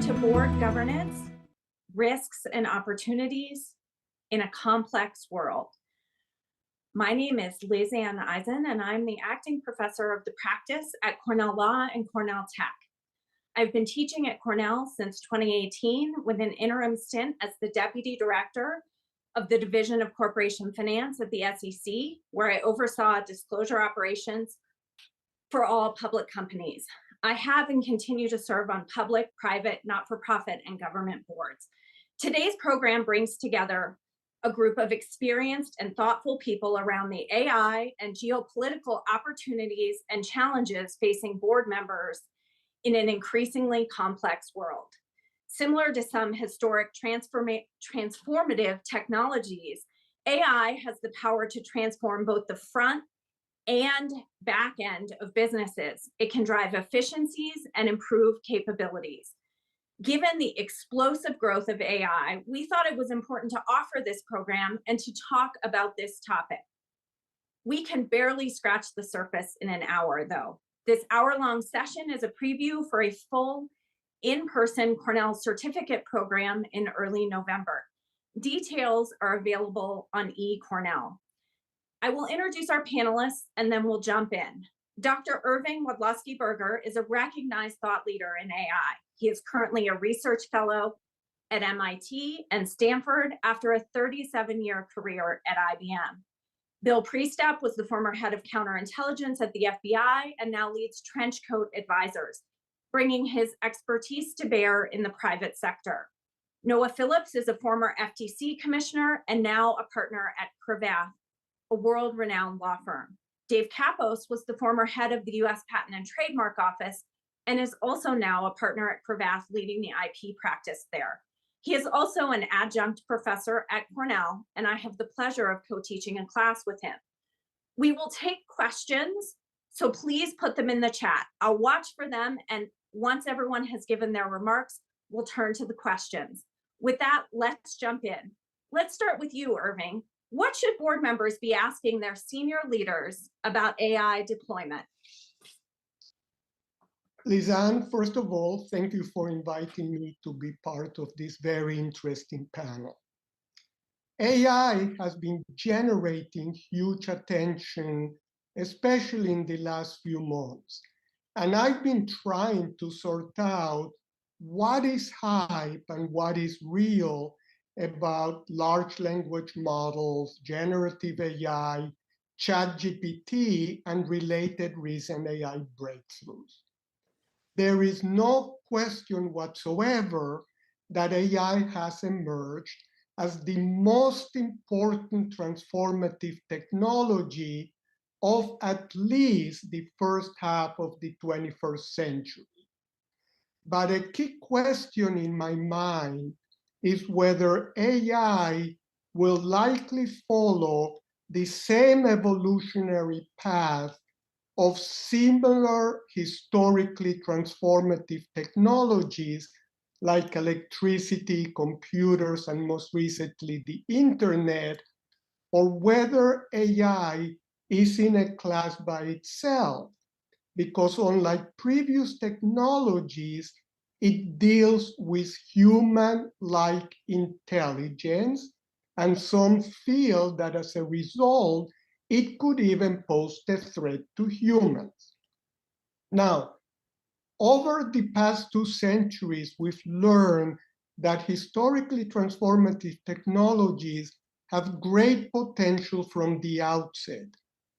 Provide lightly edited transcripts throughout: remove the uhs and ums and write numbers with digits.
to Board Governance, Risks and Opportunities in a Complex World. My name is Liz Ann Eisen, and I'm the acting professor of the practice at Cornell Law and Cornell Tech. I've been teaching at Cornell since 2018 with an interim stint as the deputy director of the Division of Corporation Finance at the SEC, where I oversaw disclosure operations for all public companies. I have and continue to serve on public, private, not-for-profit, and government boards. Today's program brings together a group of experienced and thoughtful people around the AI and geopolitical opportunities and challenges facing board members in an increasingly complex world. Similar to some historic transformative technologies, AI has the power to transform both the front and back end of businesses. It can drive efficiencies and improve capabilities. Given the explosive growth of AI, we thought it was important to offer this program and to talk about this topic. We can barely scratch the surface in an hour, though. This hour-long session is a preview for a full in-person Cornell certificate program in early November. Details are available on eCornell. I will introduce our panelists and then we'll jump in. Dr. Irving Wadlowski-Berger is a recognized thought leader in AI. He is currently a research fellow at MIT and Stanford after a 37-year career at IBM. Bill Priestap was the former head of counterintelligence at the FBI and now leads Trenchcoat Advisors, bringing his expertise to bear in the private sector. Noah Phillips is a former FTC commissioner and now a partner at Cravath, a world-renowned law firm. Dave Kapos was the former head of the US Patent and Trademark Office and is also now a partner at Cravath, leading the IP practice there. He is also an adjunct professor at Cornell, and I have the pleasure of co-teaching a class with him. We will take questions, so please put them in the chat. I'll watch for them, and once everyone has given their remarks, we'll turn to the questions. With that, let's jump in. Let's start with you, Irving. What should board members be asking their senior leaders about AI deployment? Lizanne, first of all, thank you for inviting me to be part of this very interesting panel. AI has been generating huge attention, especially in the last few months. And I've been trying to sort out what is hype and what is real about large language models, generative AI, ChatGPT, and related recent AI breakthroughs. There is no question whatsoever that AI has emerged as the most important transformative technology of at least the first half of the 21st century. But a key question in my mind is whether AI will likely follow the same evolutionary path of similar historically transformative technologies like electricity, computers, and most recently the internet, or whether AI is in a class by itself, because unlike previous technologies, it deals with human-like intelligence, and some feel that as a result, it could even pose a threat to humans. Now, over the past 2 centuries, we've learned that historically transformative technologies have great potential from the outset,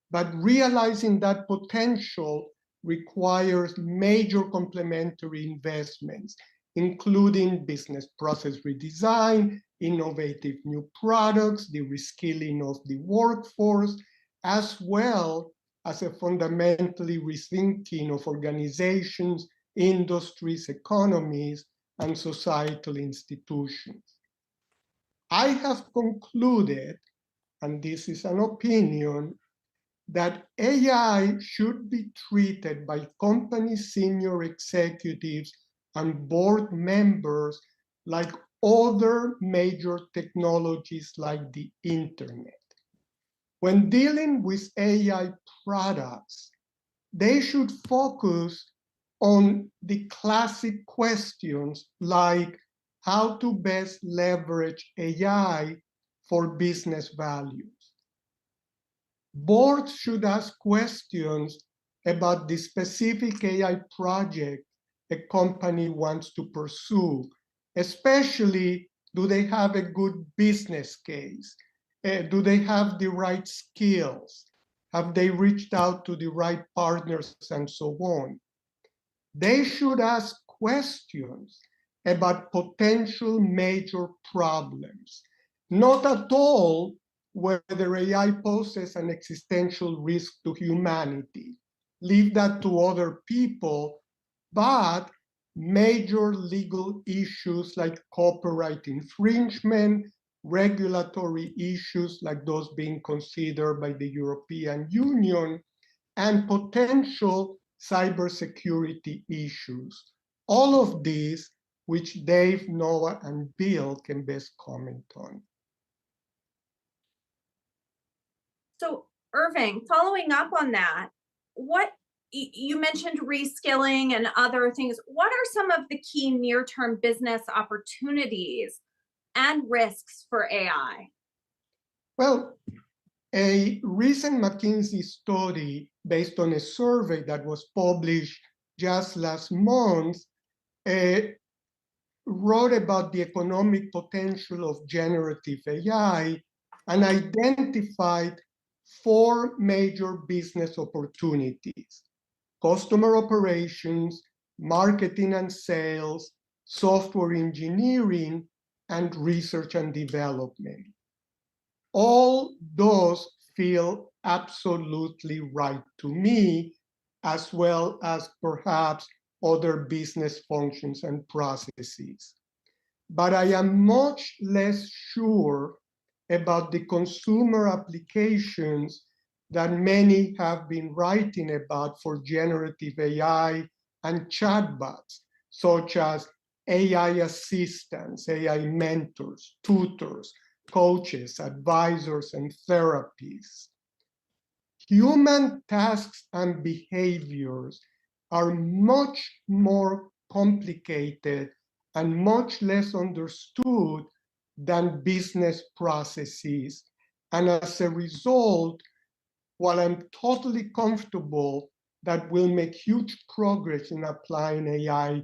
but realizing that potential requires major complementary investments, including business process redesign, innovative new products, the reskilling of the workforce, as well as a fundamentally rethinking of organizations, industries, economies, and societal institutions. I have concluded, and this is an opinion, that AI should be treated by company senior executives and board members like other major technologies like the internet. When dealing with AI products, they should focus on the classic questions like how to best leverage AI for business values. Boards should ask questions about the specific AI project a company wants to pursue, especially do they have a good business case? Do they have the right skills? Have they reached out to the right partners and so on? They should ask questions about potential major problems, not at all whether AI poses an existential risk to humanity. Leave that to other people, but major legal issues like copyright infringement, regulatory issues like those being considered by the European Union, and potential cybersecurity issues. All of these, which Dave, Noah, and Bill can best comment on. So, Irving, following up on that, what you mentioned reskilling and other things. What are some of the key near-term business opportunities and risks for AI? Well, a recent McKinsey study based on a survey that was published just last month wrote about the economic potential of generative AI and identified 4 major business opportunities: customer operations, marketing and sales, software engineering, and research and development. All those feel absolutely right to me, as well as perhaps other business functions and processes. But I am much less sure about the consumer applications that many have been writing about for generative AI and chatbots, such as AI assistants, AI mentors, tutors, coaches, advisors, and therapies. Human tasks and behaviors are much more complicated and much less understood than business processes. And as a result, while I'm totally comfortable that we'll make huge progress in applying AI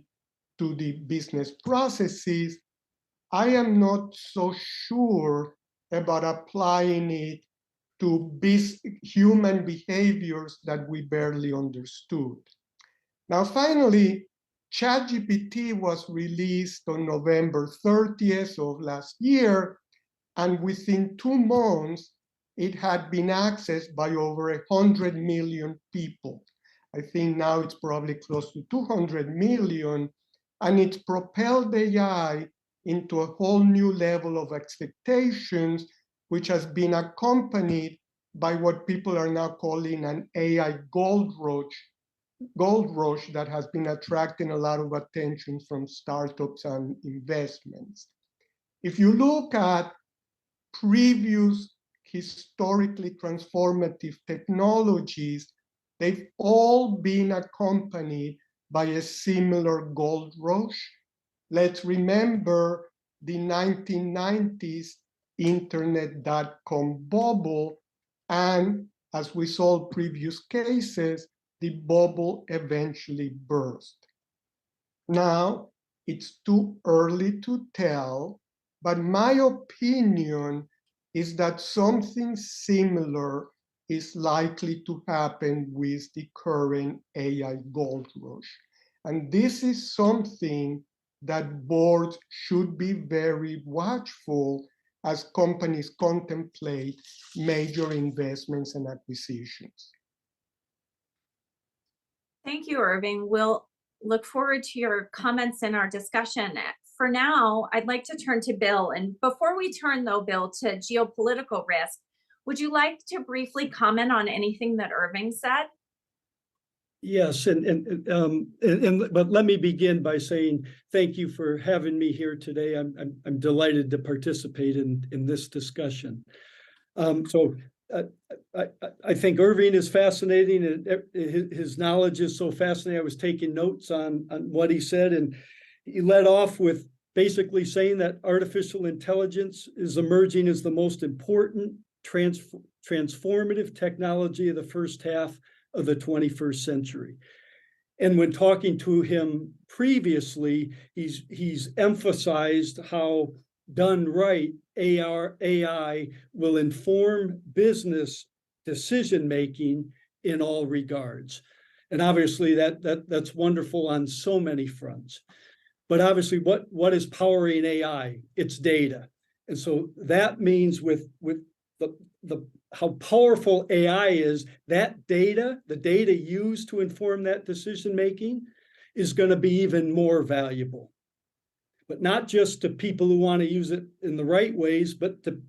to the business processes, I am not so sure about applying it to human behaviors that we barely understood. Now, finally, ChatGPT was released on November 30th of last year, and within 2 months, it had been accessed by over 100 million people. I think now it's probably close to 200 million, and it's propelled AI into a whole new level of expectations, which has been accompanied by what people are now calling an AI gold rush that has been attracting a lot of attention from startups and investments. If you look at previous historically transformative technologies, they've all been accompanied by a similar gold rush. Let's remember the 1990s internet.com bubble, and as we saw in previous cases, the bubble eventually burst. Now, it's too early to tell, but my opinion is that something similar is likely to happen with the current AI gold rush. And this is something that boards should be very watchful as companies contemplate major investments and acquisitions. Thank you, Irving. We'll look forward to your comments in our discussion. For now, I'd like to turn to Bill. And before we turn, though, Bill, to geopolitical risk, would you like to briefly comment on anything that Irving said? Yes, but let me begin by saying thank you for having me here today. I'm delighted to participate in this discussion. So I think Irving is fascinating, and his knowledge is so fascinating. I was taking notes on what he said, and he led off with basically saying that artificial intelligence is emerging as the most important transformative technology of the first half of the 21st century. And when talking to him previously, he's emphasized how, done right, AI will inform business decision-making in all regards. And obviously that's wonderful on so many fronts. But obviously what is powering AI? It's data. And so that means with the how powerful AI is, that data, the data used to inform that decision-making is going to be even more valuable. But not just to people who want to use it in the right ways, but to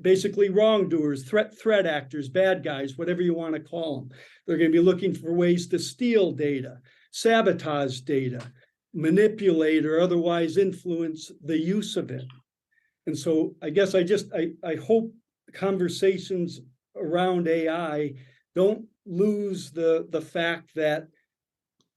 basically wrongdoers, threat actors, bad guys, whatever you want to call them. They're going to be looking for ways to steal data, sabotage data, manipulate or otherwise influence the use of it. And so I guess I hope conversations around AI don't lose the fact that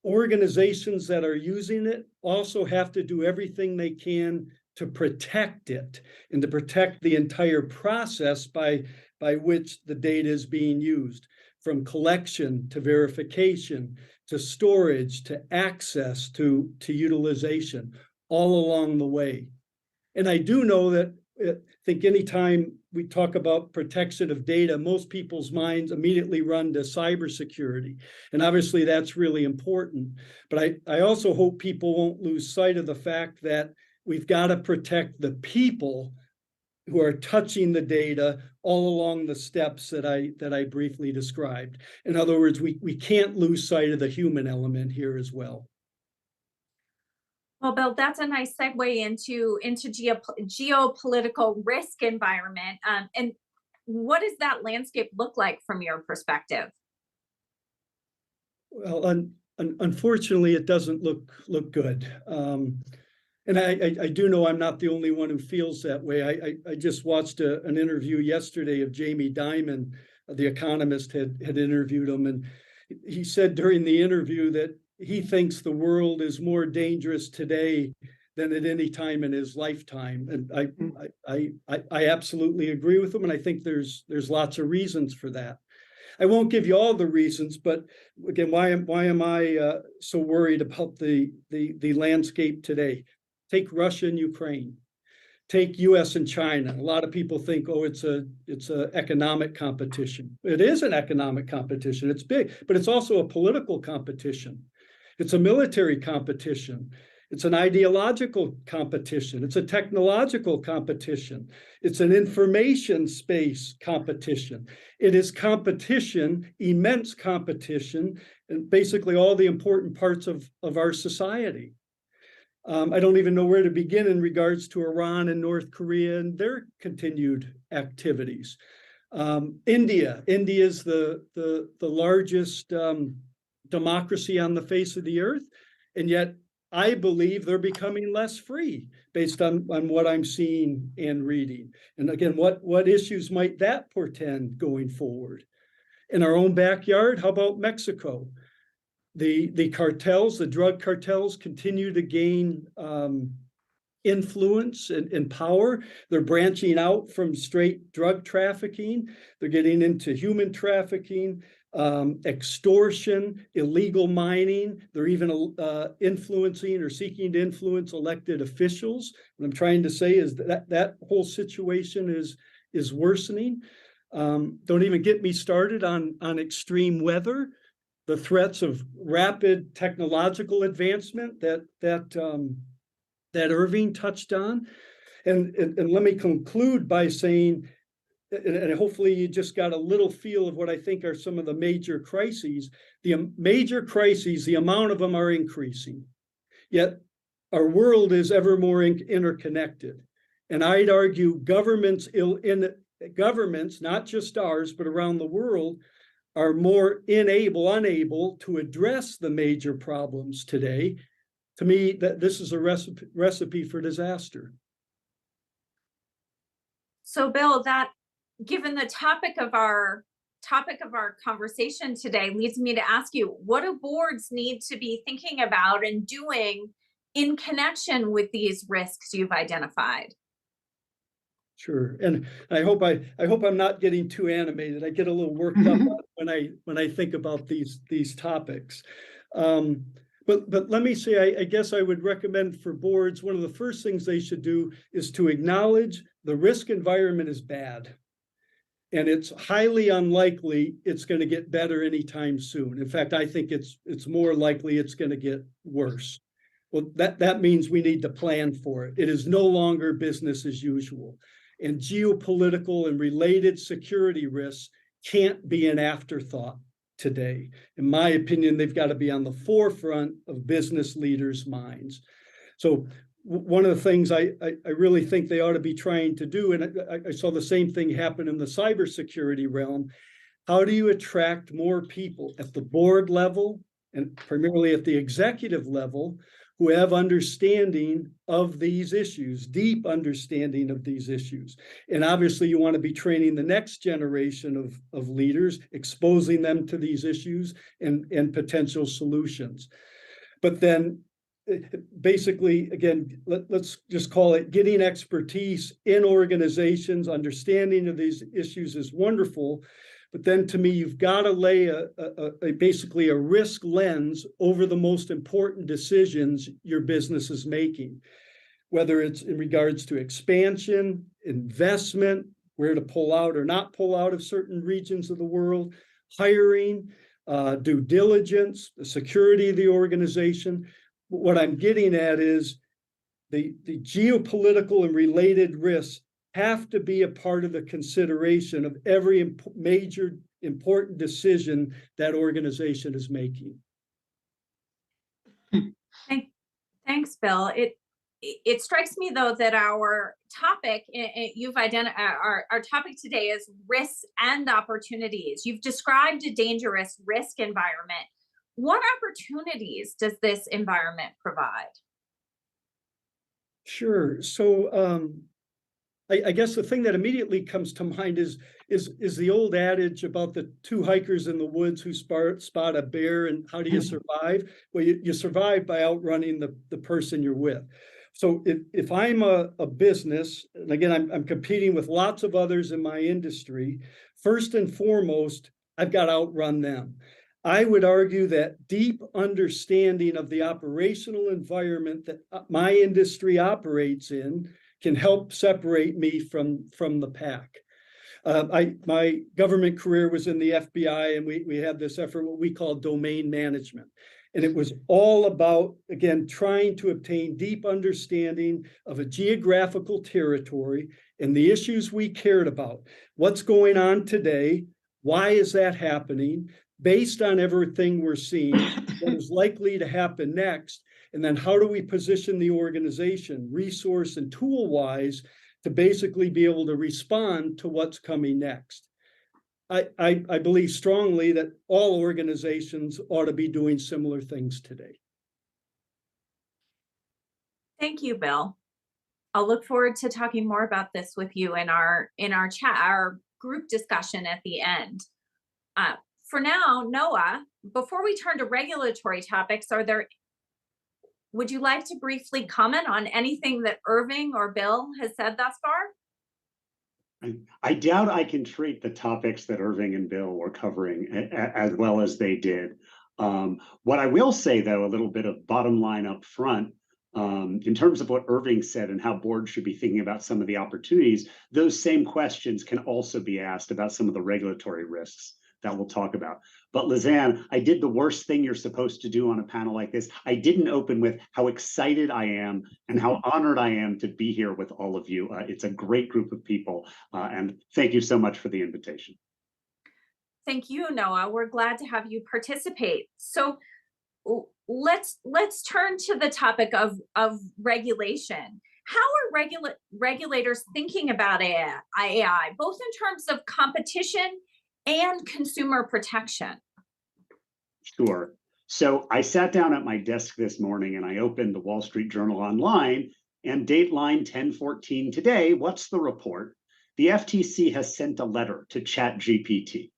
organizations that are using it also have to do everything they can to protect it and to protect the entire process by which the data is being used, from collection to verification to storage to access to utilization, all along the way. And I do know that I think anytime we talk about protection of data, most people's minds immediately run to cybersecurity. And obviously that's really important. But I also hope people won't lose sight of the fact that we've got to protect the people who are touching the data all along the steps that I briefly described. In other words, we can't lose sight of the human element here as well. Well, Bill, that's a nice segue into geopolitical risk environment. And what does that landscape look like from your perspective? Well, unfortunately, it doesn't look good. And I do know I'm not the only one who feels that way. I just watched an interview yesterday of Jamie Dimon, the Economist had interviewed him, and he said during the interview that he thinks the world is more dangerous today than at any time in his lifetime. And I absolutely agree with him, and I think there's lots of reasons for that. I won't give you all the reasons, but again, why am I so worried about the landscape today? Take Russia and Ukraine. Take US and China. A lot of people think, oh, it's a economic competition. It is an economic competition. It's big, but it's also a political competition. It's a military competition. It's an ideological competition. It's a technological competition. It's an information space competition. It is competition, immense competition, and basically all the important parts of our society. I don't even know where to begin in regards to Iran and North Korea and their continued activities. India is the largest democracy on the face of the earth, and yet I believe they're becoming less free based on what I'm seeing and reading. And again, what issues might that portend going forward? In our own backyard, how about Mexico? The cartels, the drug cartels, continue to gain influence and power. They're branching out from straight drug trafficking. They're getting into human trafficking, extortion, illegal mining. They're even influencing or seeking to influence elected officials. What I'm trying to say is that whole situation is worsening. Don't even get me started on extreme weather, the threats of rapid technological advancement that Irving touched on. And let me conclude by saying, and hopefully you just got a little feel of what I think are some of the major crises. The major crises, the amount of them are increasing. Yet our world is ever more interconnected. And I'd argue governments, not just ours, but around the world, are more unable to address the major problems today. To me, that this is a recipe for disaster. So, Bill, that given the topic of our conversation today leads me to ask you, what do boards need to be thinking about and doing in connection with these risks you've identified? Sure, and I hope I'm not getting too animated. I get a little worked up when I think about these topics. But let me say, I guess I would recommend for boards, one of the first things they should do is to acknowledge the risk environment is bad. And it's highly unlikely it's going to get better anytime soon. In fact, I think it's more likely it's going to get worse. Well, that means we need to plan for it. It is no longer business as usual. And geopolitical and related security risks can't be an afterthought today. In my opinion, they've got to be on the forefront of business leaders' minds. So one of the things I really think they ought to be trying to do, and I saw the same thing happen in the cybersecurity realm, how do you attract more people at the board level and primarily at the executive level who have understanding of these issues, deep understanding of these issues? And obviously you want to be training the next generation of leaders, exposing them to these issues and potential solutions. But then basically, again, let's just call it getting expertise in organizations. Understanding of these issues is wonderful, but then to me, you've got to lay basically a risk lens over the most important decisions your business is making, whether it's in regards to expansion, investment, where to pull out or not pull out of certain regions of the world, hiring, due diligence, the security of the organization. What I'm getting at is the geopolitical and related risks have to be a part of the consideration of every major important decision that organization is making. Thanks, Bill. It strikes me though that our topic you've identified our topic today is risks and opportunities. You've described a dangerous risk environment. What opportunities does this environment provide? Sure. So I guess the thing that immediately comes to mind is the old adage about the two hikers in the woods who spot a bear, and how do you survive? Well, you survive by outrunning the person you're with. So if I'm a business, and again, I'm competing with lots of others in my industry, first and foremost, I've got to outrun them. I would argue that deep understanding of the operational environment that my industry operates in can help separate me from the pack. My government career was in the FBI, and we had this effort, what we call domain management. And it was all about, again, trying to obtain deep understanding of a geographical territory and the issues we cared about. What's going on today? Why is that happening? Based on everything we're seeing, what is likely to happen next? And then how do we position the organization, resource and tool-wise, to basically be able to respond to what's coming next? I believe strongly that all organizations ought to be doing similar things today. Thank you, Bill. I'll look forward to talking more about this with you in our chat, our group discussion at the end. For now, Noah, before we turn to regulatory topics, would you like to briefly comment on anything that Irving or Bill has said thus far? I doubt I can treat the topics that Irving and Bill were covering as well as they did. What I will say, though, a little bit of bottom line up front, in terms of what Irving said and how boards should be thinking about some of the opportunities, those same questions can also be asked about some of the regulatory risks that we'll talk about. But Lizanne, I did the worst thing you're supposed to do on a panel like this. I didn't open with how excited I am and how honored I am to be here with all of you. It's a great group of people, and thank you so much for the invitation. Thank you, Noah. We're glad to have you participate. So let's turn to the topic of regulation. How are regulators thinking about AI, both in terms of competition and consumer protection? Sure. So I sat down at my desk this morning and I opened the Wall Street Journal online, and Dateline 10/14 today, what's the report? the FTC has sent a letter to ChatGPT,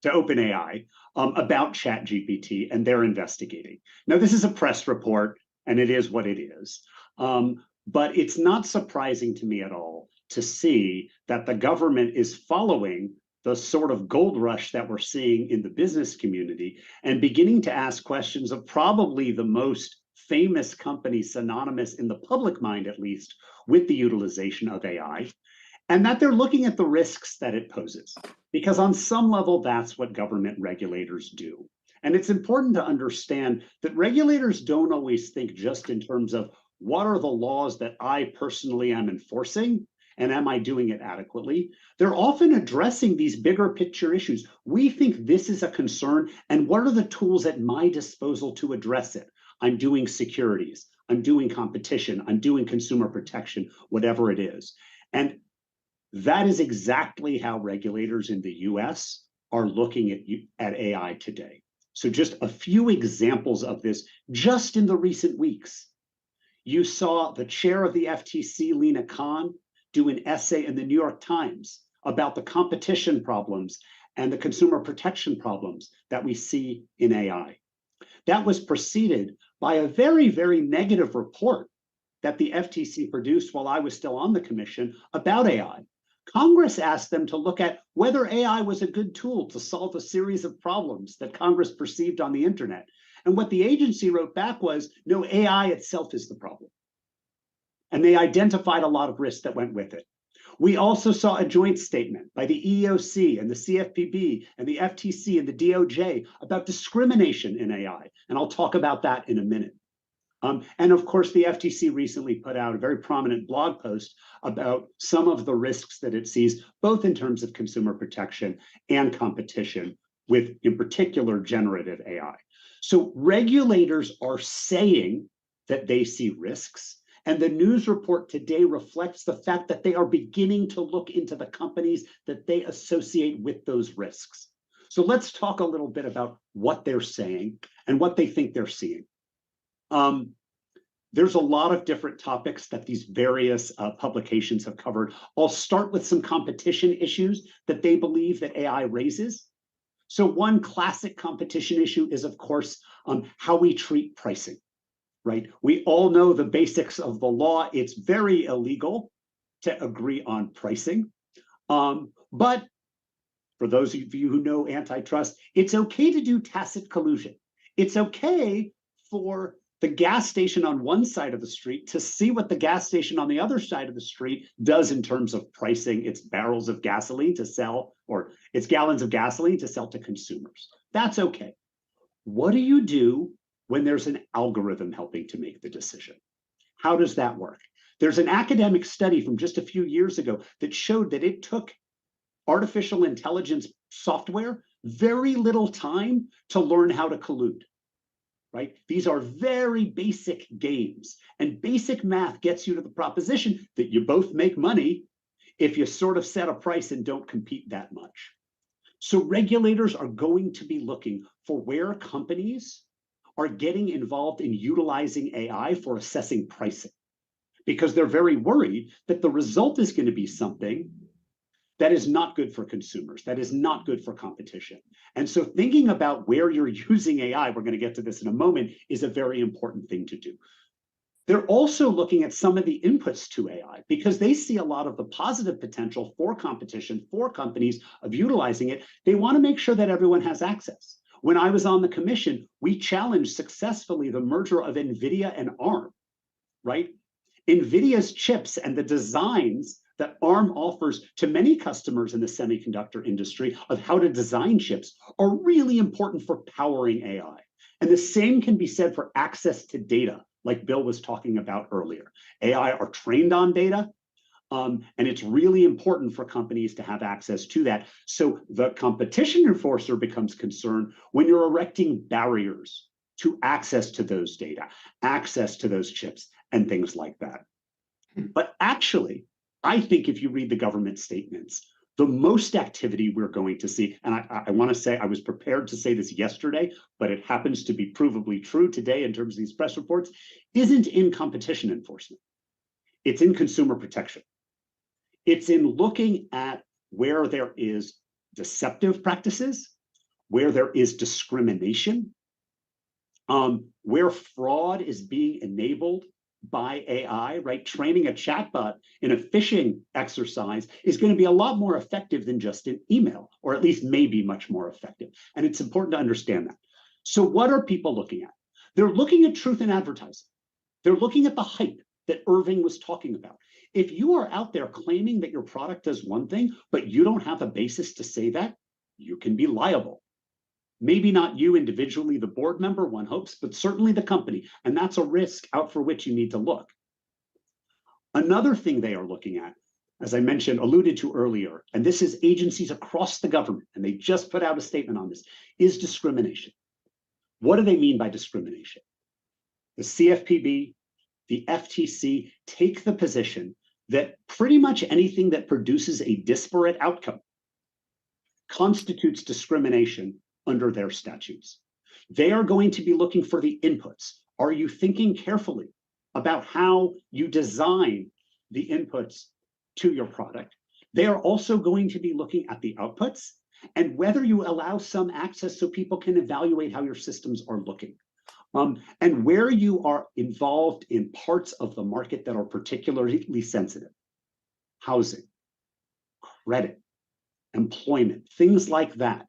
to OpenAI, about ChatGPT, and they're investigating. Now, this is a press report, and it is what it is. But it's not surprising to me at all to see that the government is following the sort of gold rush that we're seeing in the business community and beginning to ask questions of probably the most famous company synonymous in the public mind, at least, with the utilization of AI, and that they're looking at the risks that it poses. Because on some level, that's what government regulators do. And it's important to understand that regulators don't always think just in terms of what are the laws that I personally am enforcing, and am I doing it adequately? They're often addressing these bigger picture issues. We think this is a concern, and what are the tools at my disposal to address it? I'm doing securities, I'm doing competition, I'm doing consumer protection, whatever it is. And that is exactly how regulators in the US are looking at AI today. So just a few examples of this just in the recent weeks. You saw the chair of the FTC, Lina Khan, do an essay in the New York Times about the competition problems and the consumer protection problems that we see in AI. That was preceded by a very, very negative report that the FTC produced while I was still on the commission about AI. Congress asked them to look at whether AI was a good tool to solve a series of problems that Congress perceived on the internet. And what the agency wrote back was, no, AI itself is the problem. And they identified a lot of risks that went with it. We also saw a joint statement by the EEOC and the CFPB and the FTC and the DOJ about discrimination in AI. And I'll talk about that in a minute. And of course, the FTC recently put out a very prominent blog post about some of the risks that it sees, both in terms of consumer protection and competition with, in particular, generative AI. So regulators are saying that they see risks. And the news report today reflects the fact that they are beginning to look into the companies that they associate with those risks. So let's talk a little bit about what they're saying and what they think they're seeing. There's a lot of different topics that these various publications have covered. I'll start with some competition issues that they believe that AI raises. So one classic competition issue is, of course, how we treat pricing, right? We all know the basics of the law. It's very illegal to agree on pricing. But for those of you who know antitrust, it's okay to do tacit collusion. It's okay for the gas station on one side of the street to see what the gas station on the other side of the street does in terms of pricing its barrels of gasoline to sell, or its gallons of gasoline to sell to consumers. That's okay. What do you do when there's an algorithm helping to make the decision? How does that work? There's an academic study from just a few years ago that showed that it took artificial intelligence software very little time to learn how to collude. Right? These are very basic games, and basic math gets you to the proposition that you both make money if you sort of set a price and don't compete that much. So regulators are going to be looking for where companies are getting involved in utilizing AI for assessing pricing, because they're very worried that the result is going to be something that is not good for consumers, that is not good for competition. And so thinking about where you're using AI, we're going to get to this in a moment, is a very important thing to do. They're also looking at some of the inputs to AI because they see a lot of the positive potential for competition, for companies of utilizing it. They want to make sure that everyone has access. When I was on the commission, we challenged successfully the merger of NVIDIA and ARM, right? NVIDIA's chips and the designs that ARM offers to many customers in the semiconductor industry of how to design chips are really important for powering AI. And the same can be said for access to data, like Bill was talking about earlier. AI are trained on data, and it's really important for companies to have access to that. So the competition enforcer becomes concerned when you're erecting barriers to access to those data, access to those chips, and things like that. But actually, I think if you read the government statements, the most activity we're going to see, and I want to say I was prepared to say this yesterday, but it happens to be provably true today in terms of these press reports, isn't in competition enforcement. It's in consumer protection. It's in looking at where there is deceptive practices, where there is discrimination, where fraud is being enabled by AI, right? Training a chatbot in a phishing exercise is going to be a lot more effective than just an email, or at least maybe much more effective. And it's important to understand that. So what are people looking at? They're looking at truth in advertising. They're looking at the hype that Irving was talking about. If you are out there claiming that your product does one thing, but you don't have a basis to say that, you can be liable. Maybe not you individually, the board member, one hopes, but certainly the company. And that's a risk out for which you need to look. Another thing they are looking at, as I mentioned, alluded to earlier, and this is agencies across the government, and they just put out a statement on this, is discrimination. What do they mean by discrimination? The CFPB, the FTC take the position that pretty much anything that produces a disparate outcome constitutes discrimination under their statutes. They are going to be looking for the inputs. Are you thinking carefully about how you design the inputs to your product? They are also going to be looking at the outputs and whether you allow some access so people can evaluate how your systems are looking. And where you are involved in parts of the market that are particularly sensitive, housing, credit, employment, things like that.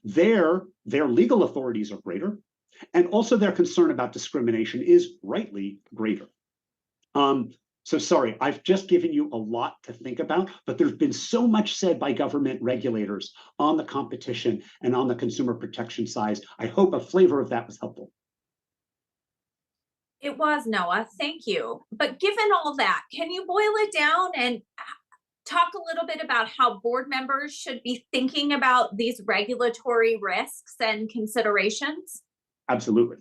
Their legal authorities are greater, and also their concern about discrimination is rightly greater. So sorry, I've just given you a lot to think about, but there's been so much said by government regulators on the competition and on the consumer protection side. I hope a flavor of that was helpful. It was, Noah, thank you. But given all that, can you boil it down and talk a little bit about how board members should be thinking about these regulatory risks and considerations? Absolutely.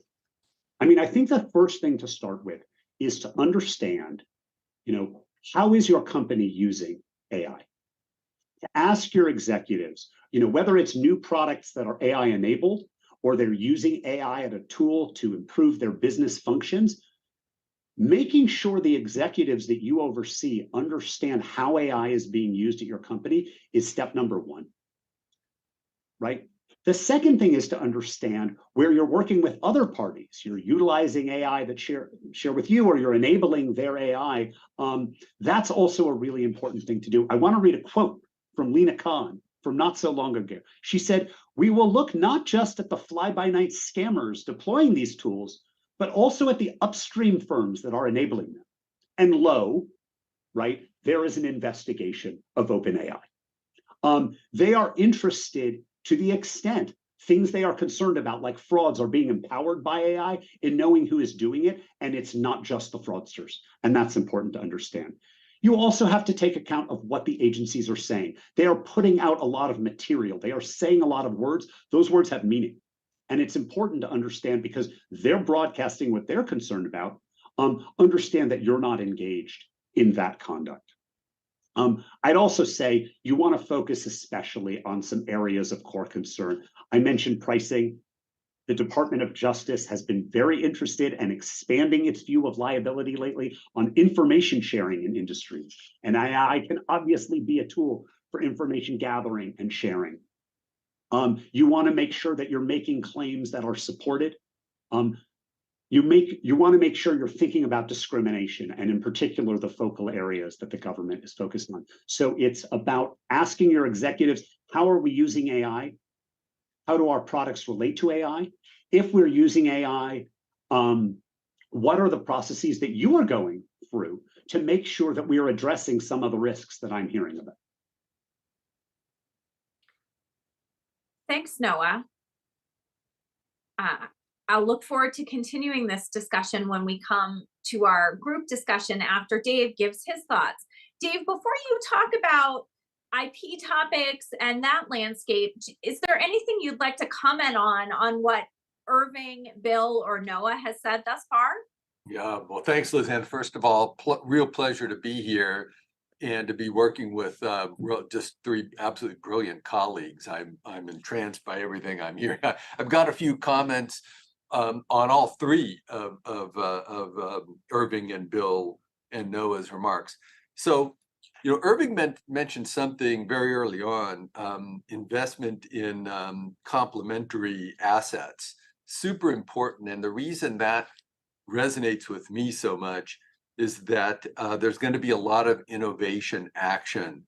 I mean, I think the first thing to start with is to understand, how is your company using AI? To ask your executives, whether it's new products that are AI enabled or they're using AI as a tool to improve their business functions, making sure the executives that you oversee understand how AI is being used at your company is step number one, right? The second thing is to understand where you're working with other parties. You're utilizing AI that share with you, or you're enabling their AI. That's also a really important thing to do. I want to read a quote from Lena Khan from not so long ago. She said, "We will look not just at the fly-by-night scammers deploying these tools, but also at the upstream firms that are enabling them." And lo, right, there is an investigation of OpenAI. They are interested to the extent things they are concerned about, like frauds, are being empowered by AI in knowing who is doing it, and it's not just the fraudsters. And that's important to understand. You also have to take account of what the agencies are saying. They are putting out a lot of material. They are saying a lot of words. Those words have meaning. And it's important to understand because they're broadcasting what they're concerned about. Understand that you're not engaged in that conduct. I'd also say you want to focus especially on some areas of core concern. I mentioned pricing. The Department of Justice has been very interested in expanding its view of liability lately on information sharing in industry. And AI can obviously be a tool for information gathering and sharing. You want to make sure that you're making claims that are supported. You want to make sure you're thinking about discrimination, and in particular, the focal areas that the government is focused on. So it's about asking your executives, how are we using AI? How do our products relate to AI? If we're using AI, what are the processes that you are going through to make sure that we are addressing some of the risks that I'm hearing about? Thanks, Noah. I'll look forward to continuing this discussion when we come to our group discussion after Dave gives his thoughts. Dave, before you talk about IP topics and that landscape, is there anything you'd like to comment on what Irving, Bill, or Noah has said thus far? Yeah, well, thanks, Lizanne. First of all, real pleasure to be here and to be working with just three absolutely brilliant colleagues. I'm entranced by everything I'm hearing. I've got a few comments on all three of Irving and Bill and Noah's remarks. So Irving mentioned something very early on, investment in complementary assets, super important. And the reason that resonates with me so much is that there's going to be a lot of innovation action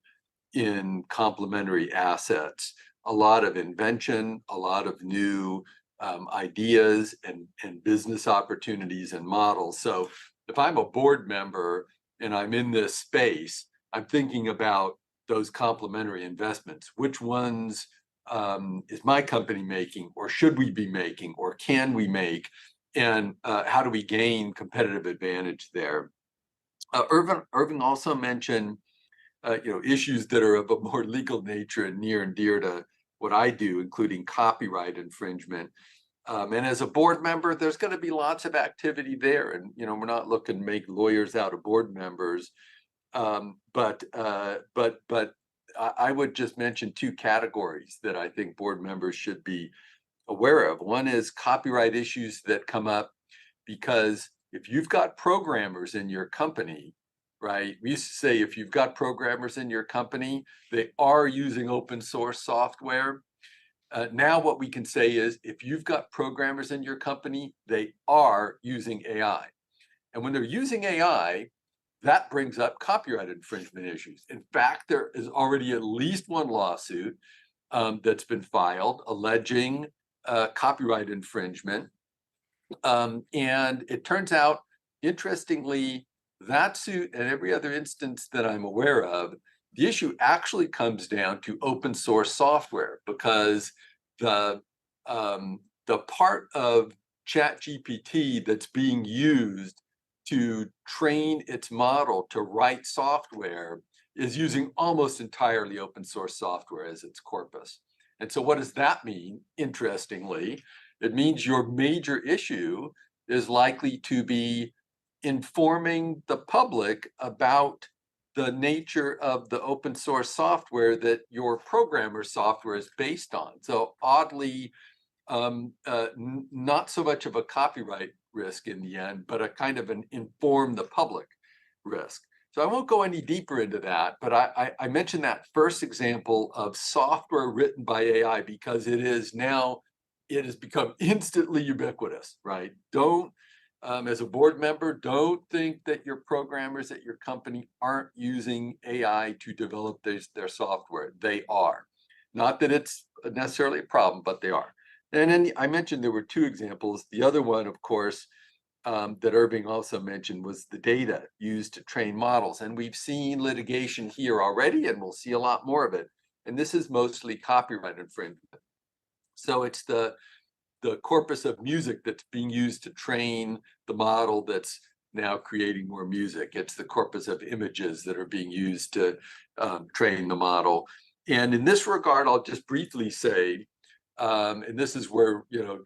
in complementary assets, a lot of invention, a lot of new ideas and business opportunities and models. So if I'm a board member and I'm in this space, I'm thinking about those complementary investments. Which ones is my company making, or should we be making, or can we make? And how do we gain competitive advantage there? Irving also mentioned issues that are of a more legal nature and near and dear to what I do, including copyright infringement. And as a board member, there's going to be lots of activity there. And, we're not looking to make lawyers out of board members. But I would just mention two categories that I think board members should be aware of. One is copyright issues that come up because if you've got programmers in your company, right? We used to say if you've got programmers in your company, they are using open source software. Now what we can say is if you've got programmers in your company, they are using AI. And when they're using AI, that brings up copyright infringement issues. In fact, there is already at least one lawsuit that's been filed alleging copyright infringement. And it turns out, interestingly, that suit and every other instance that I'm aware of, the issue actually comes down to open source software, because the part of ChatGPT that's being used to train its model to write software is using almost entirely open source software as its corpus. And so what does that mean? Interestingly, it means your major issue is likely to be informing the public about the nature of the open source software that your programmer software is based on. So oddly, not so much of a copyright risk in the end, but a kind of an inform the public risk. So I won't go any deeper into that, but I mentioned that first example of software written by AI because it has become instantly ubiquitous, right? Don't, as a board member, don't think that your programmers at your company aren't using AI to develop their software. They are. Not that it's necessarily a problem, but they are. And then I mentioned there were two examples. The other one, of course, that Irving also mentioned was the data used to train models. And we've seen litigation here already, and we'll see a lot more of it. And this is mostly copyright infringement. So it's the corpus of music that's being used to train the model that's now creating more music. It's the corpus of images that are being used to train the model. And in this regard, I'll just briefly say, and this is where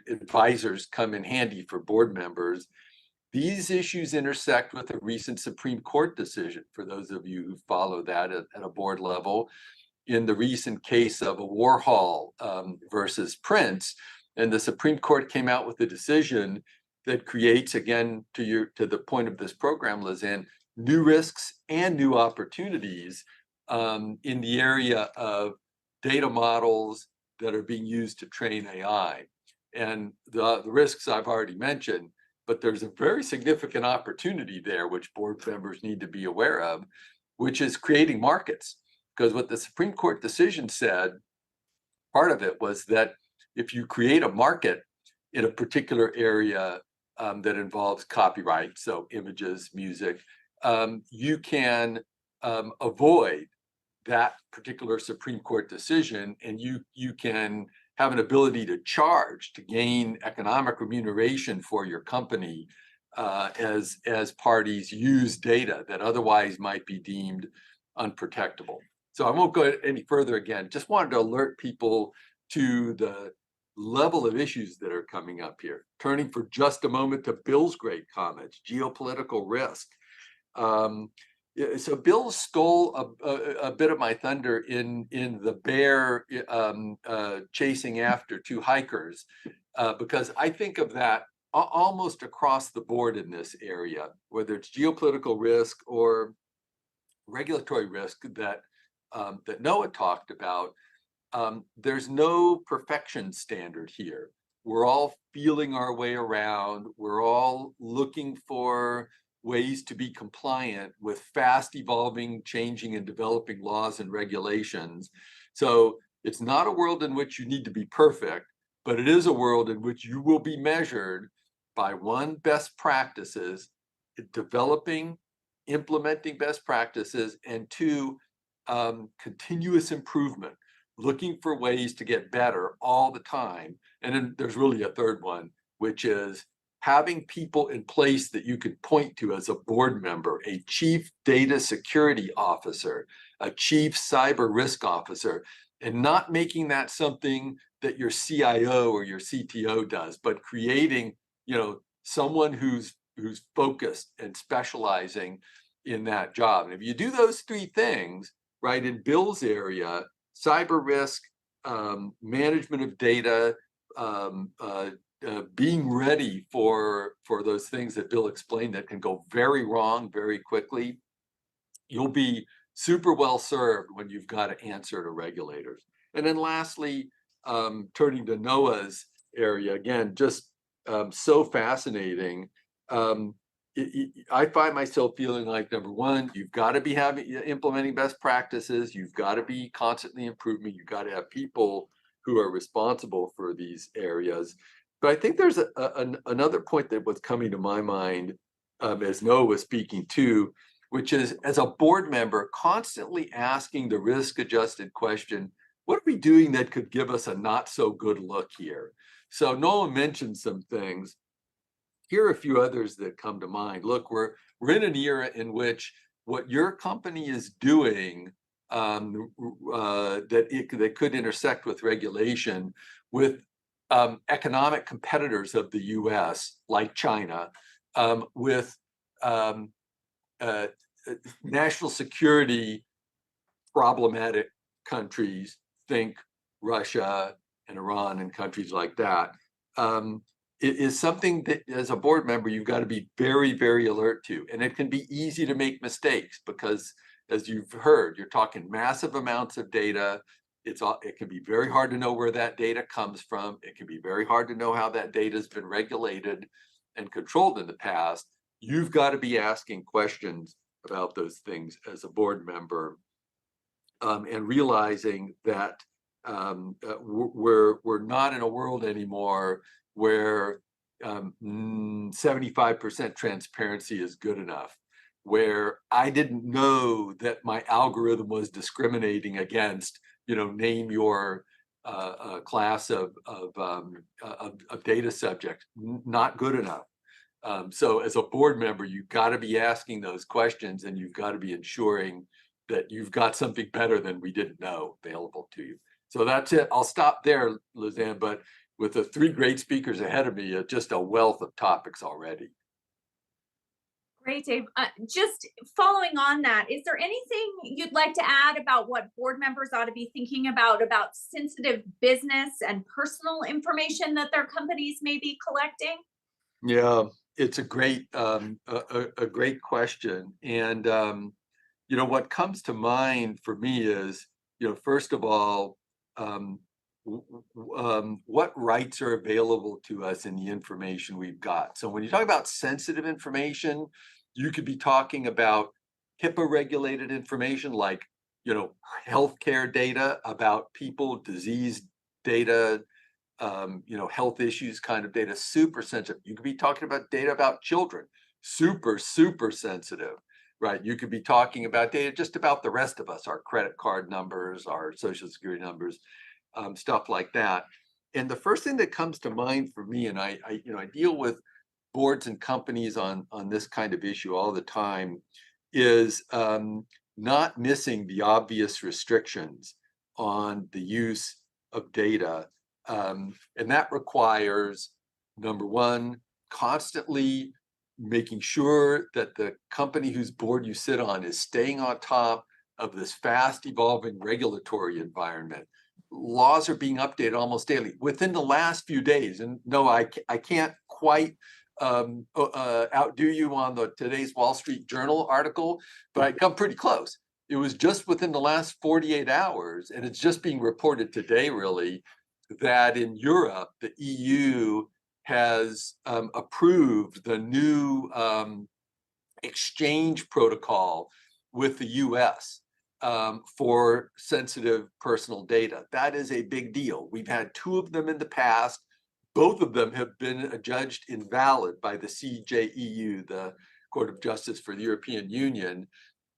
advisors come in handy for board members. These issues intersect with a recent Supreme Court decision, for those of you who follow that at a board level, in the recent case of a Warhol versus Prince. And the Supreme Court came out with a decision that creates, again, to the point of this program, Lizanne, new risks and new opportunities in the area of data models that are being used to train AI. And the risks I've already mentioned, but there's a very significant opportunity there, which board members need to be aware of, which is creating markets. Because what the Supreme Court decision said, part of it was that if you create a market in a particular area that involves copyright, so images, music, you can avoid that particular Supreme Court decision, and you can have an ability to charge to gain economic remuneration for your company as parties use data that otherwise might be deemed unprotectable. So I won't go any further again, just wanted to alert people to the level of issues that are coming up here. Turning for just a moment to Bill's great comments, geopolitical risk. So Bill stole a bit of my thunder in the bear chasing after two hikers, because I think of that almost across the board in this area, whether it's geopolitical risk or regulatory risk that that Noah talked about, there's no perfection standard here. We're all feeling our way around. We're all looking for ways to be compliant with fast evolving, changing, and developing laws and regulations. So it's not a world in which you need to be perfect, but it is a world in which you will be measured by one, best practices, developing, implementing best practices, and two, continuous improvement, looking for ways to get better all the time. And then there's really a third one, which is having people in place that you could point to as a board member, a chief data security officer, a chief cyber risk officer, and not making that something that your CIO or your CTO does, but creating, someone who's focused and specializing in that job. And if you do those three things, right, in Bill's area, cyber risk, management of data, being ready for those things that Bill explained that can go very wrong very quickly, you'll be super well served when you've got to answer to regulators. And then lastly, turning to Noah's area, again, just so fascinating. I find myself feeling like, number one, you've got to be implementing best practices. You've got to be constantly improving. You've got to have people who are responsible for these areas. But I think there's another point that was coming to my mind as Noah was speaking too, which is, as a board member, constantly asking the risk-adjusted question, what are we doing that could give us a not so good look here? So Noah mentioned some things. Here are a few others that come to mind. Look, we're in an era in which what your company is doing that could intersect with regulation with economic competitors of the US, like China, with national security problematic countries, think Russia and Iran and countries like that. It is something that, as a board member, you've got to be very, very alert to. And it can be easy to make mistakes because, as you've heard, you're talking massive amounts of data. It can be very hard to know where that data comes from. It can be very hard to know how that data has been regulated and controlled in the past. You've got to be asking questions about those things as a board member, and realizing that we're not in a world anymore where 75% transparency is good enough, where I didn't know that my algorithm was discriminating against, name your class of data subjects, not good enough. So as a board member, you've got to be asking those questions, and you've got to be ensuring that you've got something better than we didn't know available to you. So that's it. I'll stop there, Lizanne, but with the three great speakers ahead of me, just a wealth of topics already. Great, Dave. Just following on that, is there anything you'd like to add about what board members ought to be thinking about sensitive business and personal information that their companies may be collecting? Yeah, it's a great great question. And what comes to mind for me is, first of all, what rights are available to us in the information we've got. So when you talk about sensitive information, you could be talking about HIPAA regulated information like, healthcare data about people, disease data, health issues kind of data, super sensitive. You could be talking about data about children, super, super sensitive, right? You could be talking about data just about the rest of us, our credit card numbers, our social security numbers, stuff like that. And the first thing that comes to mind for me, and I deal with boards and companies on this kind of issue all the time, is not missing the obvious restrictions on the use of data. And that requires, number one, constantly making sure that the company whose board you sit on is staying on top of this fast evolving regulatory environment. Laws are being updated almost daily. Within the last few days, and no, I can't quite outdo you on today's Wall Street Journal article, but I come pretty close. It was just within the last 48 hours, and it's just being reported today, really, that in Europe, the EU has approved the new exchange protocol with the US for sensitive personal data. That is a big deal. We've had two of them in the past. Both of them have been adjudged invalid by the CJEU, the Court of Justice for the European Union.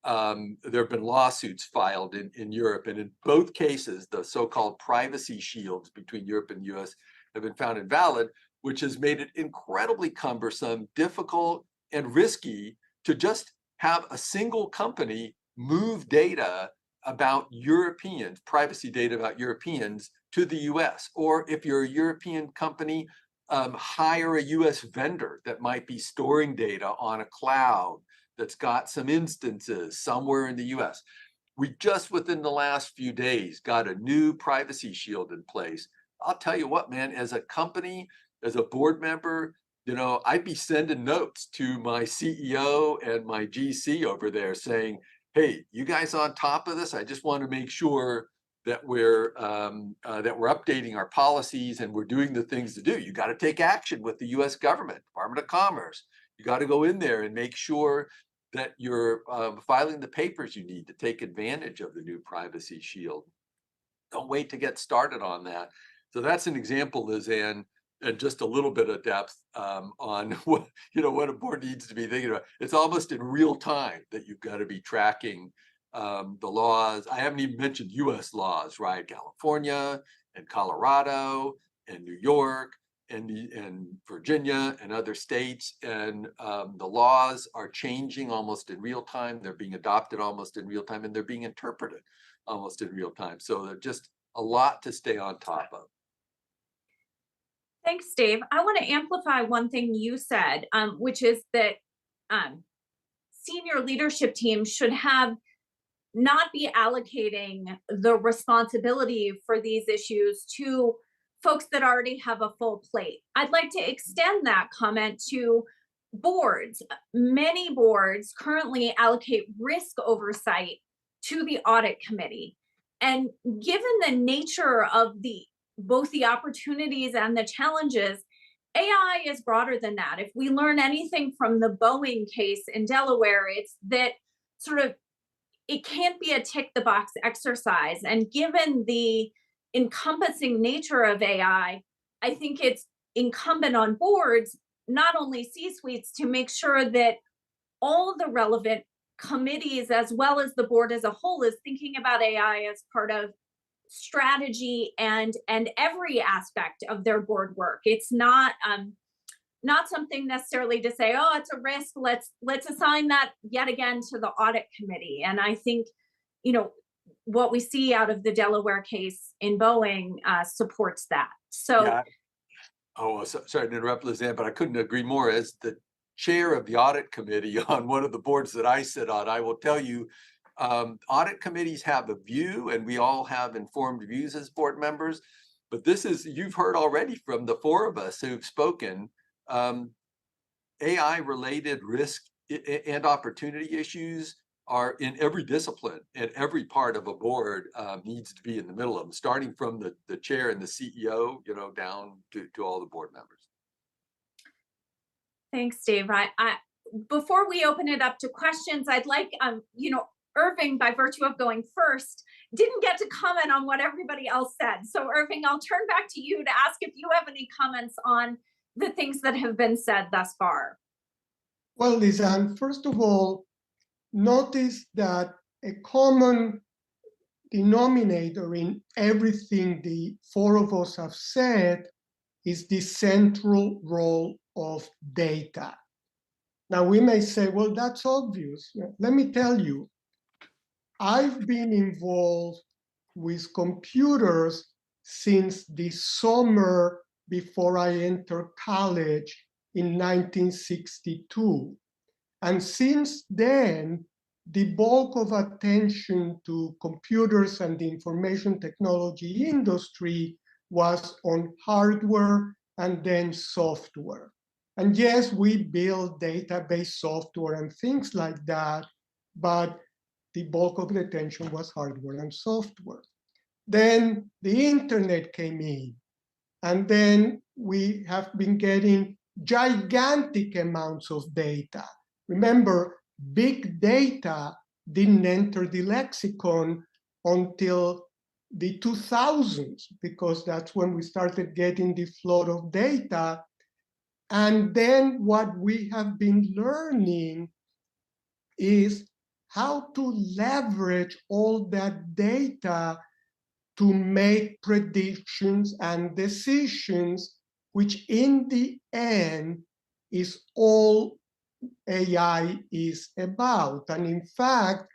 There have been lawsuits filed in Europe, and in both cases, the so-called privacy shields between Europe and US have been found invalid, which has made it incredibly cumbersome, difficult, and risky to just have a single company move data about Europeans, privacy data about Europeans, to the US. Or if you're a European company, hire a US vendor that might be storing data on a cloud that's got some instances somewhere in the US. We just within the last few days got a new privacy shield in place. I'll tell you what, man, as a company, as a board member, you know, I'd be sending notes to my CEO and my GC over there saying, hey, you guys on top of this? I just want to make sure that we're updating our policies and we're doing the things to do. You got to take action with the US government, Department of Commerce. You got to go in there and make sure that you're filing the papers you need to take advantage of the new privacy shield. Don't wait to get started on that. So that's an example, Lizanne, and just a little bit of depth on what, you know, what a board needs to be thinking about. It's almost in real time that you've got to be tracking the laws. I haven't even mentioned US laws, right? California and Colorado and New York and Virginia and other states. And the laws are changing almost in real time. They're being adopted almost in real time, and they're being interpreted almost in real time. So there's just a lot to stay on top of. Thanks, Dave. I want to amplify one thing you said, which is that senior leadership teams should not be allocating the responsibility for these issues to folks that already have a full plate. I'd like to extend that comment to boards. Many boards currently allocate risk oversight to the audit committee. And given the nature of both the opportunities and the challenges, AI is broader than that. If we learn anything from the Boeing case in Delaware, it's that sort of it can't be a tick the box exercise. And given the encompassing nature of AI, I think it's incumbent on boards, not only C-suites, to make sure that all the relevant committees, as well as the board as a whole, is thinking about AI as part of strategy and every aspect of their board work. It's not something necessarily to say, oh, it's a risk, let's assign that yet again to the audit committee. And I think, you know, what we see out of the Delaware case in Boeing supports that. So yeah. Sorry to interrupt, Lizanne, but I couldn't agree more. As the chair of the audit committee on one of the boards that I sit on, I will tell you, audit committees have a view, and we all have informed views as board members. But this is, you've heard already from the four of us who've spoken, AI-related risk and opportunity issues are in every discipline, and every part of a board needs to be in the middle of them, starting from the chair and the CEO, you know, down to all the board members. Thanks, Dave. Before we open it up to questions, I'd like, you know, Irving, by virtue of going first, didn't get to comment on what everybody else said. So Irving, I'll turn back to you to ask if you have any comments on the things that have been said thus far. Well, Lizanne, first of all, notice that a common denominator in everything the four of us have said is the central role of data. Now, we may say, well, that's obvious. Let me tell you, I've been involved with computers since the summer before I entered college in 1962. And since then, the bulk of attention to computers and the information technology industry was on hardware and then software. And yes, we build database software and things like that, but the bulk of the attention was hardware and software. Then the internet came in, and then we have been getting gigantic amounts of data. Remember, big data didn't enter the lexicon until the 2000s, because that's when we started getting the flood of data. And then what we have been learning is how to leverage all that data to make predictions and decisions, which in the end is all AI is about. And in fact,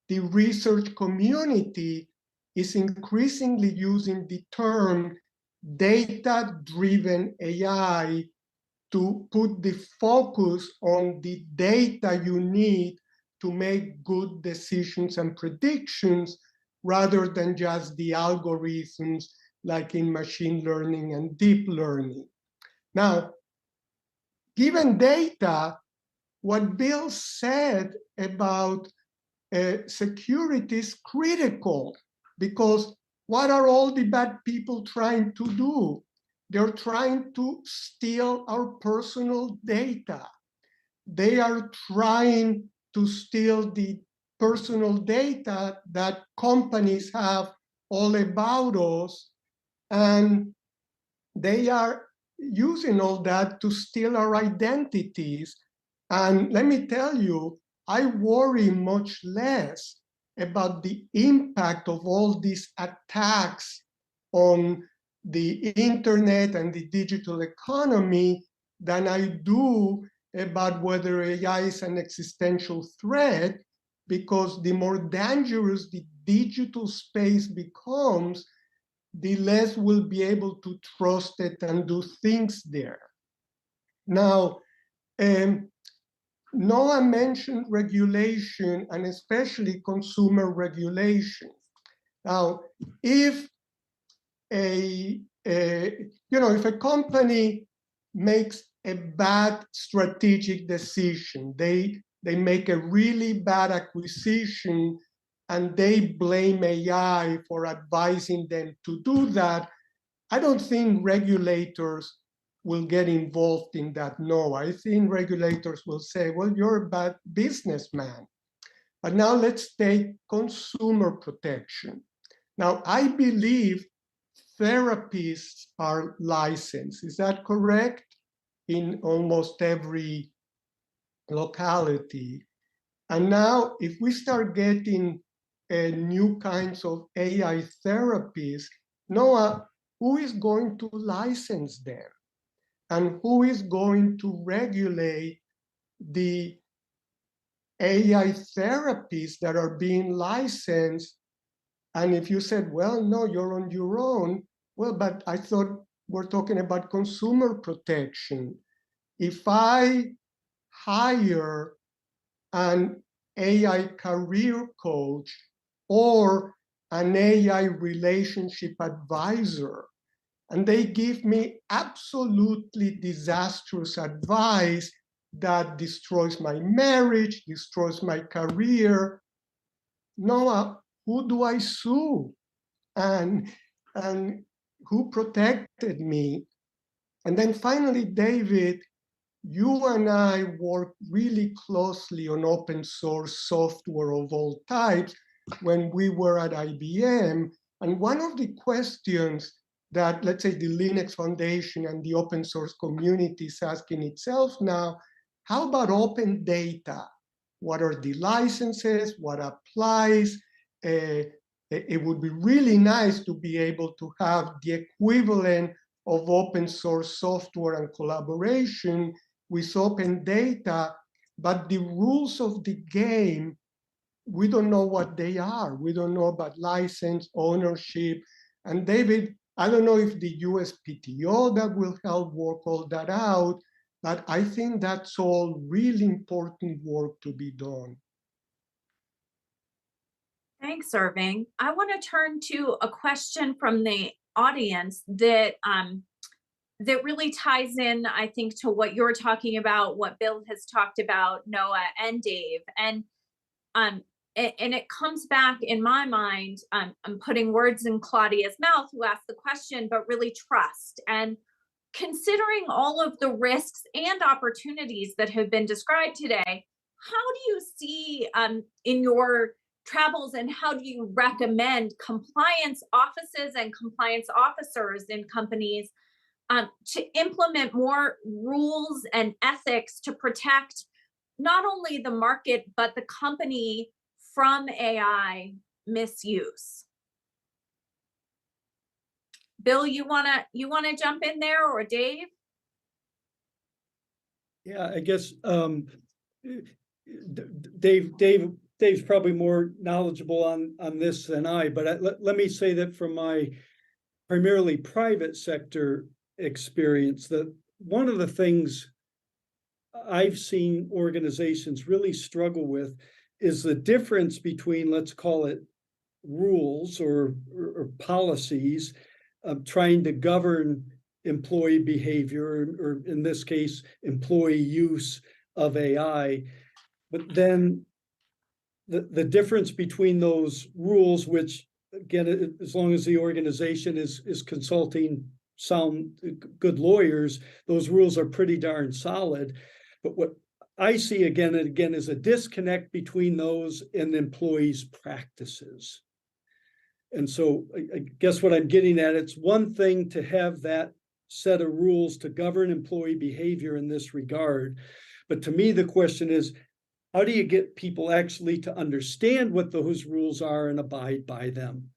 the research community is increasingly using the term data-driven AI to put the focus on the data you need to make good decisions and predictions, rather than just the algorithms like in machine learning and deep learning. Now, given data, what Bill said about security is critical, because what are all the bad people trying to do? They're trying to steal our personal data. They are trying to steal the personal data that companies have all about us, and they are using all that to steal our identities. And let me tell you, I worry much less about the impact of all these attacks on the internet and the digital economy than I do about whether AI is an existential threat, because the more dangerous the digital space becomes, the less we'll be able to trust it and do things there. Now, Noah mentioned regulation, and especially consumer regulation. Now, if if a company makes a bad strategic decision, they make a really bad acquisition, and they blame AI for advising them to do that, I don't think regulators will get involved in that. No, I think regulators will say, well, you're a bad businessman. But now let's take consumer protection. Now, I believe therapists are licensed. Is that correct? In almost every locality. And now, if we start getting new kinds of AI therapies, Noah, who is going to license them? And who is going to regulate the AI therapies that are being licensed? And if you said, well, no, you're on your own, well, but I thought we're talking about consumer protection. If I hire an AI career coach or an AI relationship advisor, and they give me absolutely disastrous advice that destroys my marriage, destroys my career, Noah, who do I sue? And who protected me? And then finally, David, you and I work really closely on open source software of all types when we were at IBM. And one of the questions that, let's say, the Linux Foundation and the open source community is asking itself now, how about open data? What are the licenses? What applies? It would be really nice to be able to have the equivalent of open source software and collaboration with open data, but the rules of the game, we don't know what they are. We don't know about license, ownership. And David, I don't know if the USPTO that will help work all that out, but I think that's all really important work to be done. Thanks, Irving. I want to turn to a question from the audience that that really ties in, I think, to what you're talking about, what Bill has talked about, Noah and Dave. And it comes back in my mind, I'm putting words in Claudia's mouth, who asked the question, but really trust. And considering all of the risks and opportunities that have been described today, how do you see in your travels, and how do you recommend compliance offices and compliance officers in companies to implement more rules and ethics to protect not only the market, but the company from AI misuse? Bill, you wanna jump in there, or Dave? Yeah, I guess Dave's probably more knowledgeable on this than I, but let me say that from my primarily private sector experience, that one of the things I've seen organizations really struggle with is the difference between, let's call it, rules or policies of trying to govern employee behavior, or in this case, employee use of AI. But then the difference between those rules, which again, as long as the organization is consulting sound, good lawyers, those rules are pretty darn solid. But what I see again and again is a disconnect between those and the employees' practices. And so I guess what I'm getting at, it's one thing to have that set of rules to govern employee behavior in this regard. But to me, the question is, how do you get people actually to understand what those rules are and abide by them?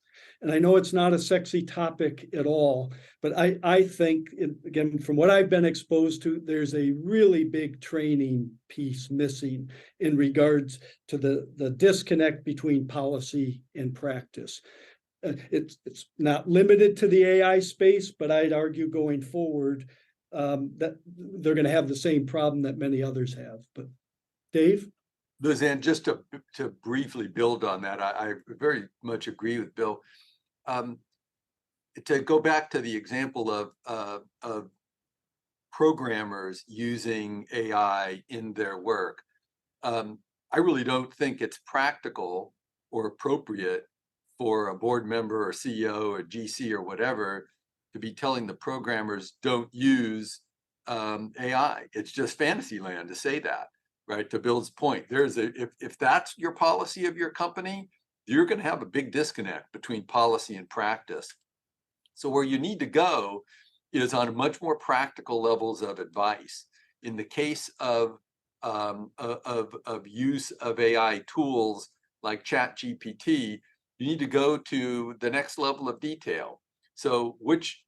And I know it's not a sexy topic at all, but I think, again, from what I've been exposed to, there's a really big training piece missing in regards to the disconnect between policy and practice. It's not limited to the AI space, but I'd argue going forward that they're going to have the same problem that many others have. But Dave? Lizanne, just to briefly build on that, I very much agree with Bill. To go back to the example of programmers using AI in their work, I really don't think it's practical or appropriate for a board member or CEO or GC or whatever to be telling the programmers don't use AI. It's just fantasy land to say that, right? To Bill's point, if that's your policy of your company, you're going to have a big disconnect between policy and practice. So where you need to go is on much more practical levels of advice. In the case of use of AI tools like ChatGPT, you need to go to the next level of detail. So which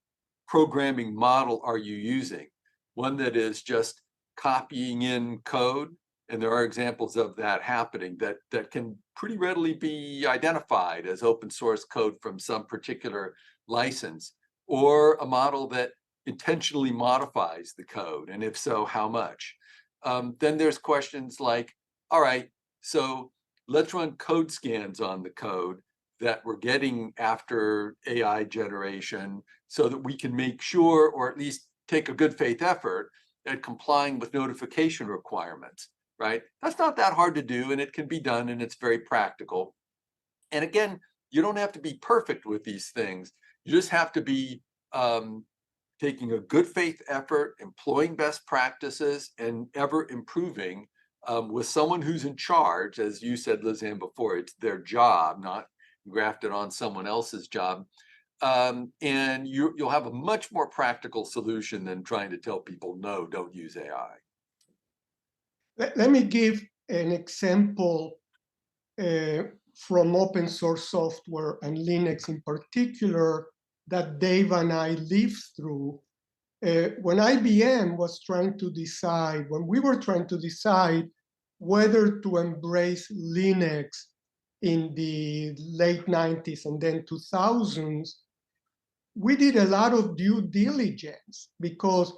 programming model are you using? One that is just copying in code, and there are examples of that happening that can pretty readily be identified as open source code from some particular license, or a model that intentionally modifies the code, and if so, how much? Then there's questions like, all right, so let's run code scans on the code that we're getting after AI generation so that we can make sure, or at least take a good faith effort at complying with notification requirements, right? That's not that hard to do, and it can be done, and it's very practical. And again, you don't have to be perfect with these things. You just have to be taking a good faith effort, employing best practices, and ever improving with someone who's in charge. As you said, Lizanne, before, it's their job, not grafted on someone else's job. And you'll have a much more practical solution than trying to tell people, no, don't use AI. Let me give an example from open source software and Linux in particular that Dave and I lived through. When IBM was trying to decide, when we were trying to decide whether to embrace Linux in the late 90s and then 2000s, we did a lot of due diligence, because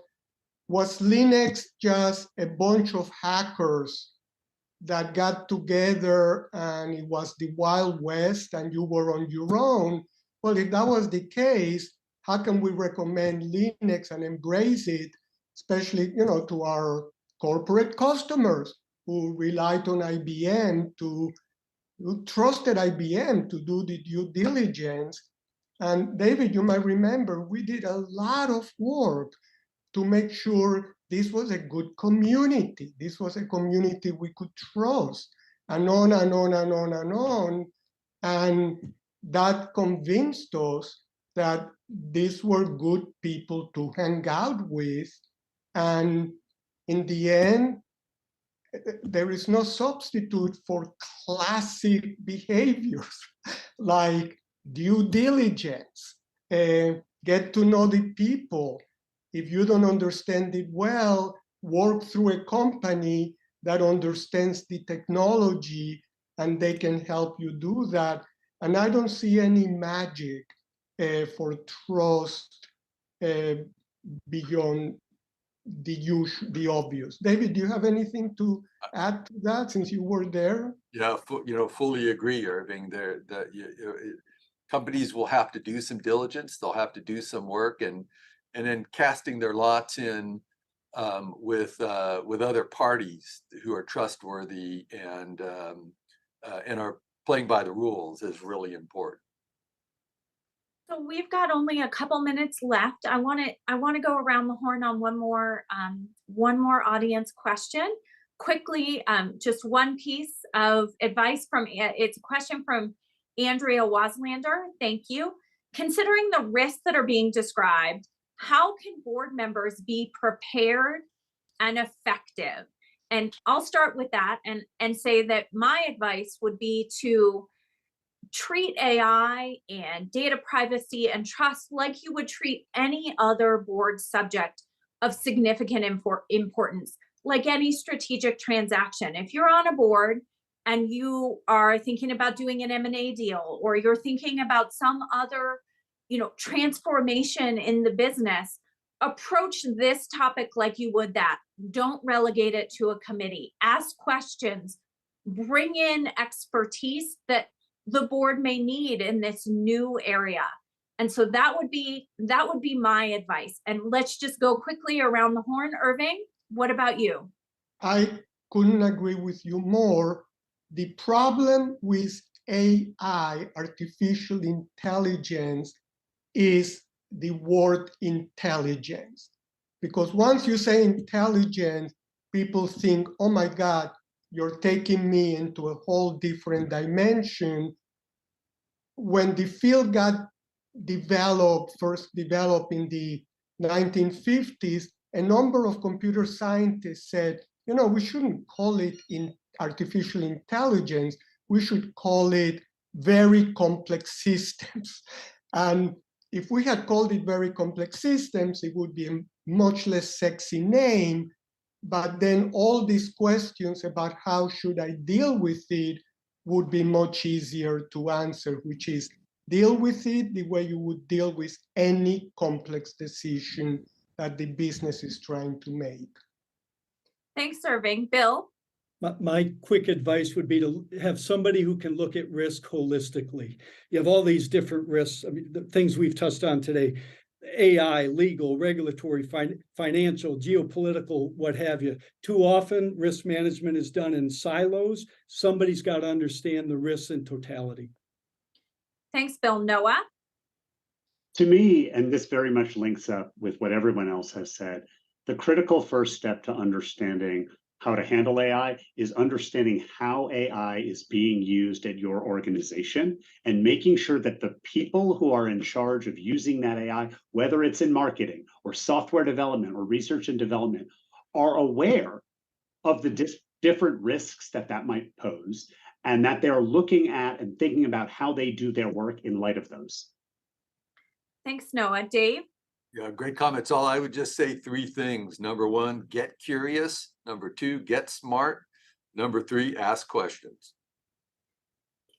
was Linux just a bunch of hackers that got together and it was the Wild West and you were on your own? Well, if that was the case, how can we recommend Linux and embrace it, especially, to our corporate customers who relied on IBM who trusted IBM to do the due diligence. And David, you might remember, we did a lot of work to make sure this was a good community. This was a community we could trust, and on and on and on and on. And that convinced us that these were good people to hang out with. And in the end, there is no substitute for classic behaviors like due diligence, get to know the people. If you don't understand it well, work through a company that understands the technology and they can help you do that. And I don't see any magic for trust beyond the obvious. David, do you have anything to add to that since you were there? Yeah, fully agree, Irving. Companies will have to do some diligence. They'll have to do some work, and then casting their lots in with other parties who are trustworthy and are playing by the rules is really important. So we've got only a couple minutes left. I want to go around the horn on one more audience question. Quickly, just one piece of advice it's a question from Andrea Waslander. Thank you. Considering the risks that are being described, how can board members be prepared and effective? And I'll start with that and say that my advice would be to treat AI and data privacy and trust like you would treat any other board subject of significant importance, like any strategic transaction. If you're on a board and you are thinking about doing an M&A deal, or you're thinking about some other, transformation in the business, approach this topic like you would that. Don't relegate it to a committee. Ask questions, bring in expertise that the board may need in this new area. And so that would be my advice. And let's just go quickly around the horn. Irving, what about you? I couldn't agree with you more. The problem with AI, artificial intelligence, is the word intelligence. Because once you say intelligence, people think, oh my God, you're taking me into a whole different dimension. When the field got first developed in the 1950s, a number of computer scientists said, we shouldn't call it artificial intelligence, we should call it very complex systems. And if we had called it very complex systems, it would be a much less sexy name. But then all these questions about how should I deal with it would be much easier to answer, which is deal with it the way you would deal with any complex decision that the business is trying to make. Thanks, Irving. Bill? My quick advice would be to have somebody who can look at risk holistically. You have all these different risks, the things we've touched on today. AI, legal, regulatory, financial, geopolitical, what have you. Too often, risk management is done in silos. Somebody's got to understand the risks in totality. Thanks, Bill. Noah? To me, and this very much links up with what everyone else has said, the critical first step to understanding how to handle AI is understanding how AI is being used at your organization and making sure that the people who are in charge of using that AI, whether it's in marketing or software development or research and development, are aware of the different risks that might pose, and that they're looking at and thinking about how they do their work in light of those. Thanks, Noah. Dave? Yeah, great comments. All I would just say three things. Number one, get curious. Number two, get smart. Number three, ask questions.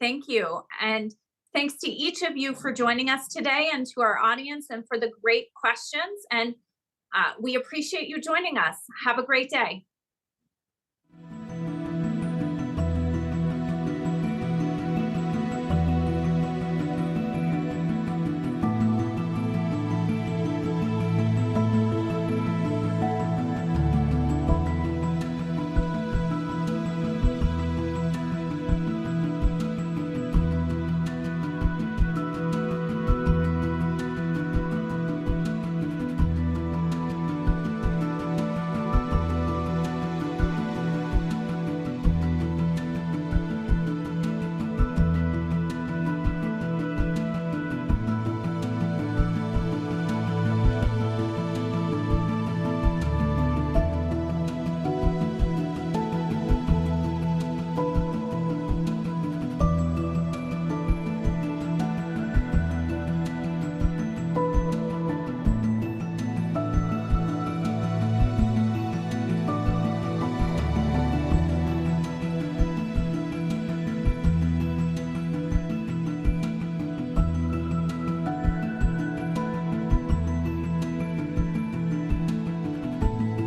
Thank you. And thanks to each of you for joining us today, and to our audience, and for the great questions. And we appreciate you joining us. Have a great day.